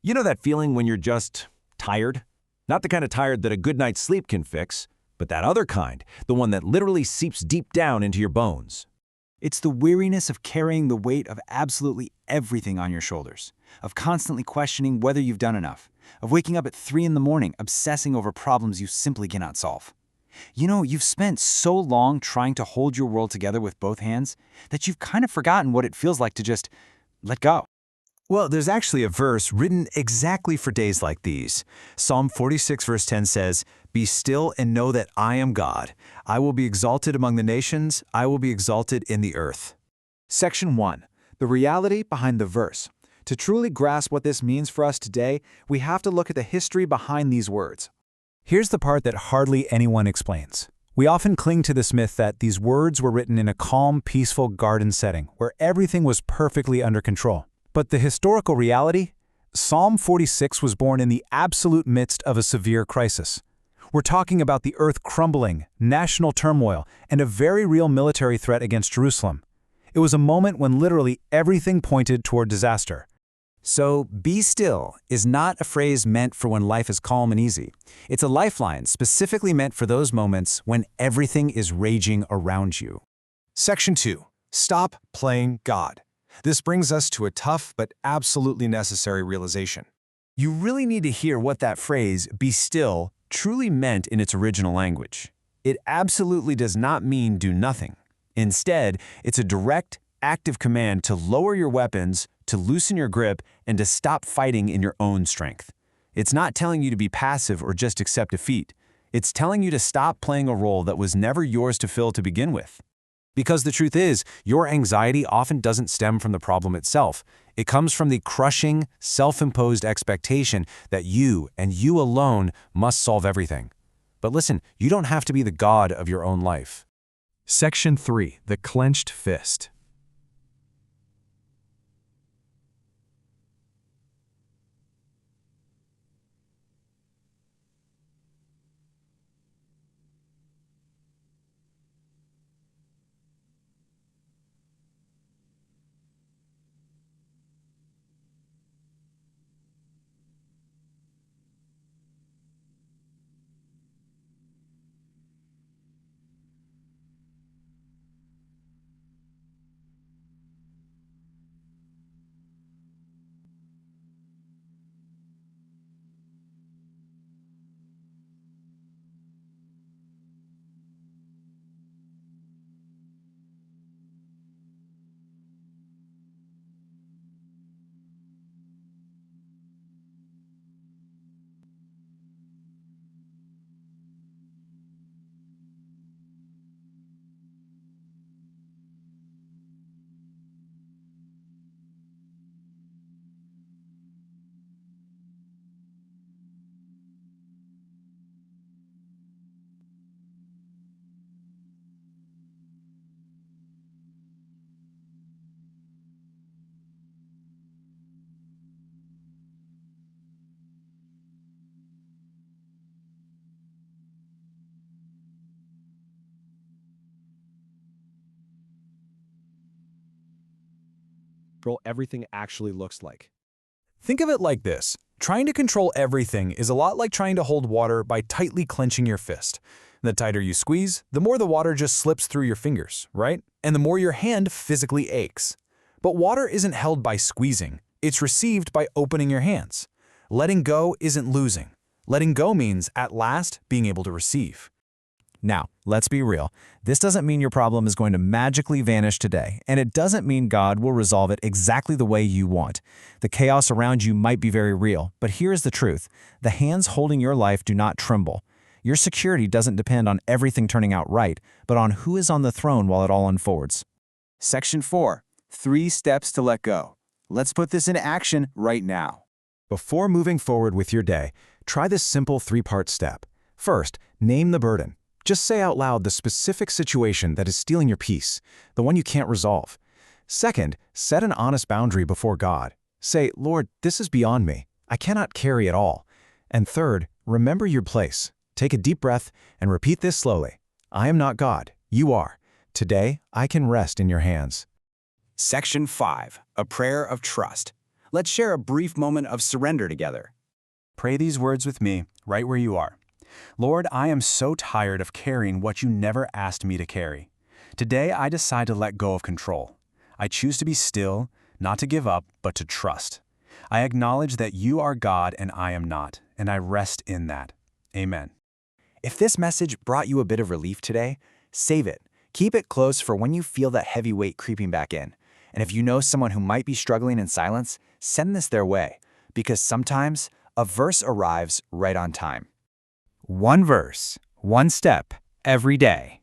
You know that feeling when you're just tired? Not the kind of tired that a good night's sleep can fix, but that other kind, the one that literally seeps deep down into your bones. It's the weariness of carrying the weight of absolutely everything on your shoulders, of constantly questioning whether you've done enough, of waking up at 3 in the morning obsessing over problems you simply cannot solve. You've spent so long trying to hold your world together with both hands that you've kind of forgotten what it feels like to just let go. Well, there's actually a verse written exactly for days like these. Psalm 46 verse 10 says, "Be still and know that I am God. I will be exalted among the nations. I will be exalted in the earth." Section 1. The reality behind the verse. To truly grasp what this means for us today, we have to look at the history behind these words. Here's the part that hardly anyone explains. We often cling to this myth that these words were written in a calm, peaceful garden setting where everything was perfectly under control. But the historical reality? Psalm 46 was born in the absolute midst of a severe crisis. We're talking about the earth crumbling, national turmoil, and a very real military threat against Jerusalem. It was a moment when literally everything pointed toward disaster. So, be still is not a phrase meant for when life is calm and easy. It's a lifeline specifically meant for those moments when everything is raging around you. Section 2. Stop playing God. This brings us to a tough but absolutely necessary realization. You really need to hear what that phrase, "be still," truly meant in its original language. It absolutely does not mean do nothing. Instead, it's a direct, active command to lower your weapons, to loosen your grip, and to stop fighting in your own strength. It's not telling you to be passive or just accept defeat. It's telling you to stop playing a role that was never yours to fill to begin with. Because the truth is, your anxiety often doesn't stem from the problem itself. It comes from the crushing, self-imposed expectation that you, and you alone, must solve everything. But listen, you don't have to be the god of your own life. Section 3. The Clenched Fist. Everything actually looks like. Think of it like this. Trying to control everything is a lot like trying to hold water by tightly clenching your fist. The tighter you squeeze, the more the water just slips through your fingers, right? And the more your hand physically aches. But water isn't held by squeezing. It's received by opening your hands. Letting go isn't losing. Letting go means, at last, being able to receive. Now, let's be real. This doesn't mean your problem is going to magically vanish today, and it doesn't mean God will resolve it exactly the way you want. The chaos around you might be very real, but here is the truth. The hands holding your life do not tremble. Your security doesn't depend on everything turning out right, but on who is on the throne while it all unfolds. Section 4. 3 steps to let go. Let's put this into action right now. Before moving forward with your day, try this simple 3-part step. First, name the burden. Just say out loud the specific situation that is stealing your peace, the one you can't resolve. Second, set an honest boundary before God. Say, "Lord, this is beyond me. I cannot carry it all." And third, remember your place. Take a deep breath and repeat this slowly. "I am not God. You are. Today, I can rest in your hands." Section 5. A prayer of trust. Let's share a brief moment of surrender together. Pray these words with me, right where you are. Lord, I am so tired of carrying what you never asked me to carry. Today, I decide to let go of control. I choose to be still, not to give up, but to trust. I acknowledge that you are God and I am not, and I rest in that. Amen. If this message brought you a bit of relief today, save it. Keep it close for when you feel that heavy weight creeping back in. And if you know someone who might be struggling in silence, send this their way, because sometimes a verse arrives right on time. One verse, one step, every day.